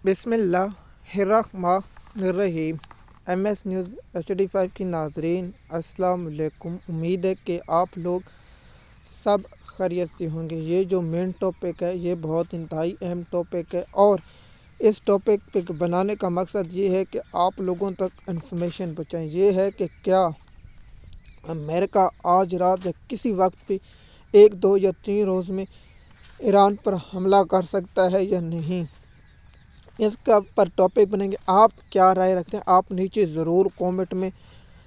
بسم اللہ الرحمن الرحیم۔ ایم ایس نیوز HD5 کی ناظرین السلام علیکم۔ امید ہے کہ آپ لوگ سب خیریت سے ہوں گے۔ یہ جو مین ٹاپک ہے یہ بہت انتہائی اہم ٹاپک ہے، اور اس ٹاپک پہ بنانے کا مقصد یہ ہے کہ آپ لوگوں تک انفارمیشن پہنچائیں۔ یہ ہے کہ کیا امریکہ آج رات یا کسی وقت پہ 1 2 یا 3 روز میں ایران پر حملہ کر سکتا ہے یا نہیں، اس کا پر ٹاپک بنیں گے۔ آپ کیا رائے رکھتے ہیں؟ آپ نیچے ضرور کومنٹ میں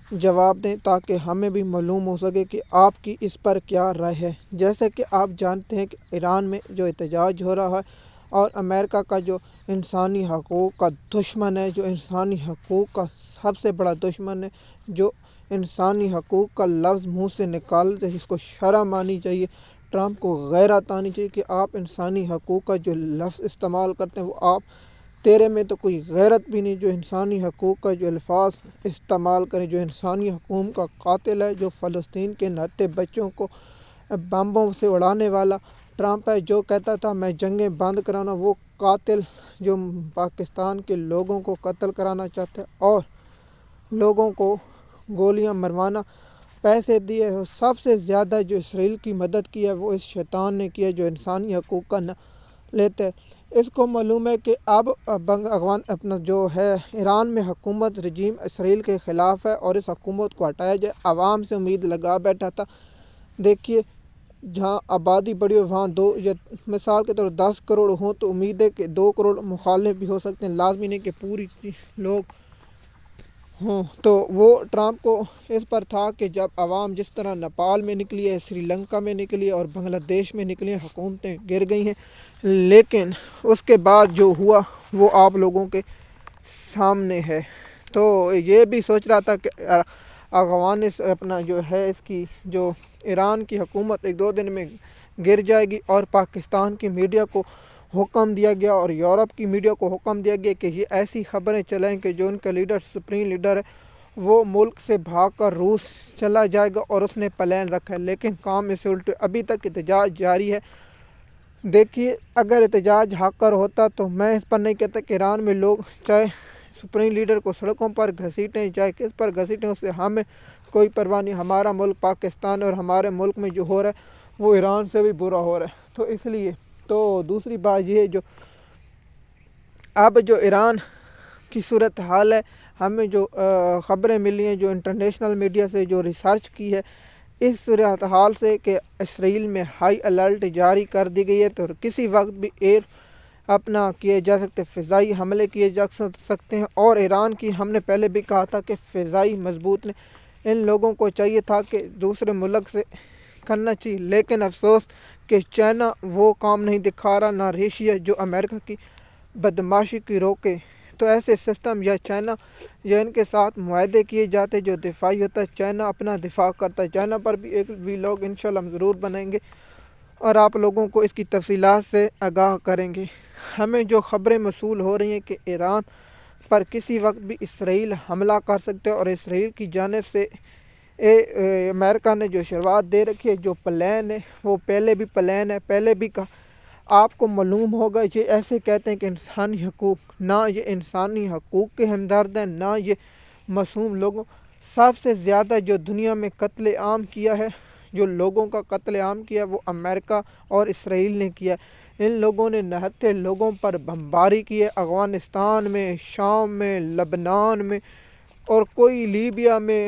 جواب دیں تاکہ ہمیں بھی معلوم ہو سکے کہ آپ کی اس پر کیا رائے ہے۔ جیسے کہ آپ جانتے ہیں کہ ایران میں جو احتجاج ہو رہا ہے، اور امریکہ کا جو انسانی حقوق کا دشمن ہے، جو انسانی حقوق کا سب سے بڑا دشمن ہے، جو انسانی حقوق کا لفظ منہ سے نکالتے ہیں، جس کو شرم آنی چاہیے، ٹرمپ کو غیرت آنی چاہیے کہ آپ انسانی حقوق کا جو لفظ استعمال کرتے ہیں وہ آپ تیرے میں تو کوئی غیرت بھی نہیں، جو انسانی حقوق کا جو الفاظ استعمال کریں، جو انسانی حقوق کا قاتل ہے، جو فلسطین کے نہتے بچوں کو بمبوں سے اڑانے والا ٹرمپ ہے، جو کہتا تھا میں جنگیں بند کرانا، وہ قاتل جو پاکستان کے لوگوں کو قتل کرانا چاہتا ہے اور لوگوں کو گولیاں مروانا پیسے دیے، سب سے زیادہ جو اسرائیل کی مدد کی ہے وہ اس شیطان نے کی ہے جو انسانی حقوق کا نہ لیتے ہیں۔ اس کو معلوم ہے کہ اب اپنا جو ہے ایران میں حکومت رجیم اسرائیل کے خلاف ہے، اور اس حکومت کو ہٹایا جائے۔ عوام سے امید لگا بیٹھا تھا۔ دیکھیے، جہاں آبادی بڑی ہو وہاں یا مثال کے طور 10 کروڑ ہوں تو امید ہے کہ 2 کروڑ مخالف بھی ہو سکتے ہیں، لازمی نہیں کہ پوری لوگ ہوں۔ تو وہ ٹرمپ کو اس پر تھا کہ جب عوام جس طرح نیپال میں نکلی ہے، سری لنکا میں نکلی ہے اور بنگلہ دیش میں نکلی ہیں، حکومتیں گر گئی ہیں، لیکن اس کے بعد جو ہوا وہ آپ لوگوں کے سامنے ہے۔ تو یہ بھی سوچ رہا تھا کہ اپنا جو ہے اس کی جو ایران کی حکومت 1 2 دن میں گر جائے گی، اور پاکستان کی میڈیا کو حکم دیا گیا اور یورپ کی میڈیا کو حکم دیا گیا کہ یہ ایسی خبریں چلائیں کہ جو ان کا لیڈر سپریم لیڈر ہے وہ ملک سے بھاگ کر روس چلا جائے گا، اور اس نے پلان رکھا ہے، لیکن کام اس سے الٹے۔ ابھی تک احتجاج جاری ہے۔ دیکھیے، اگر احتجاج حق کر ہوتا تو میں اس پر نہیں کہتا کہ ایران میں لوگ چاہے سپریم لیڈر کو سڑکوں پر گھسیٹیں، چاہے کس پر گھسیٹیں، اس سے ہمیں کوئی پرواہ نہیں۔ ہمارا ملک پاکستان، اور ہمارے ملک میں جو ہو رہا ہے وہ ایران سے بھی برا ہو رہا ہے۔ تو اس لیے تو دوسری بات یہ ہے، جو اب جو ایران کی صورتحال ہے، ہمیں جو خبریں ملی ہیں، جو انٹرنیشنل میڈیا سے جو ریسرچ کی ہے، اس صورتحال سے کہ اسرائیل میں ہائی الرٹ جاری کر دی گئی ہے، تو کسی وقت بھی اپنا کیے جا سکتے فضائی حملے کیے جا سکتے ہیں۔ اور ایران کی ہم نے پہلے بھی کہا تھا کہ فضائی مضبوط نے ان لوگوں کو چاہیے تھا کہ دوسرے ملک سے کرنا چاہیے، لیکن افسوس کہ چائنا وہ کام نہیں دکھا رہا، نہ ریشیا جو امریکہ کی بدماشی کی روکے۔ تو ایسے سسٹم یا چائنا یا ان کے ساتھ معاہدے کیے جاتے جو دفاعی ہوتا ہے، چائنا اپنا دفاع کرتا ہے۔ چائنا پر بھی ایک ویلاگ انشاءاللہ ہم ضرور بنائیں گے اور آپ لوگوں کو اس کی تفصیلات سے آگاہ کریں گے۔ ہمیں جو خبریں موصول ہو رہی ہیں کہ ایران پر کسی وقت بھی اسرائیل حملہ کر سکتے ہیں، اور اسرائیل کی جانب سے امریکہ نے جو شروعات دے رکھی ہے، جو پلان ہے وہ پہلے بھی پلان ہے، پہلے بھی آپ کو معلوم ہوگا۔ یہ ایسے کہتے ہیں کہ انسانی حقوق، نہ یہ انسانی حقوق کے ہمدرد ہیں، نہ یہ معصوم لوگوں۔ سب سے زیادہ جو دنیا میں قتل عام کیا ہے، جو لوگوں کا قتل عام کیا ہے، وہ امریکہ اور اسرائیل نے کیا ہے۔ ان لوگوں نے نہتے لوگوں پر بمباری کی ہے، افغانستان میں، شام میں، لبنان میں، اور کوئی لیبیا میں،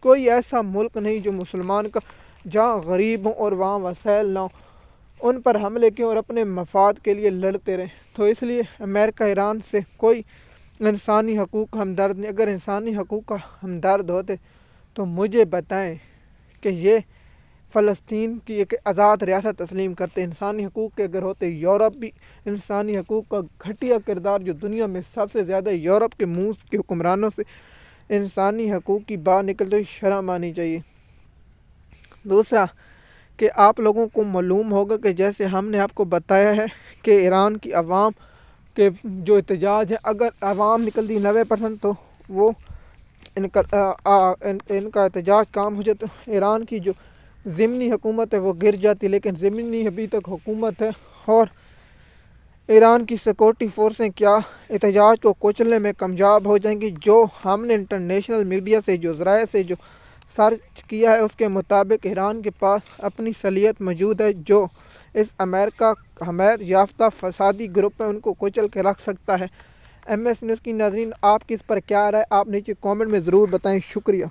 کوئی ایسا ملک نہیں جو مسلمان کا جہاں غریب ہوں اور وہاں وسائل نہ ہوں، ان پر حملے کیوں اور اپنے مفاد کے لیے لڑتے رہیں۔ تو اس لیے امریکہ ایران سے کوئی انسانی حقوق کا ہمدرد نہیں۔ اگر انسانی حقوق کا ہمدرد ہوتے تو مجھے بتائیں کہ یہ فلسطین کی ایک آزاد ریاست تسلیم کرتے۔ انسانی حقوق کے اگر ہوتے، یورپ بھی انسانی حقوق کا گھٹیا کردار جو دنیا میں سب سے زیادہ یورپ کے منہ کے حکمرانوں سے انسانی حقوق کی بات نکلتے ہوئی شرم آنی چاہیے۔ دوسرا کہ آپ لوگوں کو معلوم ہوگا کہ جیسے ہم نے آپ کو بتایا ہے کہ ایران کی عوام کے جو احتجاج ہے، اگر عوام نکلتی 90% تو وہ ان کا احتجاج کام ہو جاتا، ایران کی جو ضمنی حکومت ہے وہ گر جاتی، لیکن ضمنی ابھی تک حکومت ہے، اور ایران کی سیکورٹی فورسیں کیا احتجاج کو کچلنے میں کامیاب ہو جائیں گی؟ جو ہم نے انٹرنیشنل میڈیا سے جو ذرائع سے جو سرچ کیا ہے اس کے مطابق ایران کے پاس اپنی صلاحیت موجود ہے جو اس امریکہ حمایت یافتہ فسادی گروپ ہے ان کو کچل کے رکھ سکتا ہے۔ ایم ایس نیوز کی ناظرین، آپ کی اس پر کیا رائے؟ آپ نیچے کامنٹ میں ضرور بتائیں۔ شکریہ۔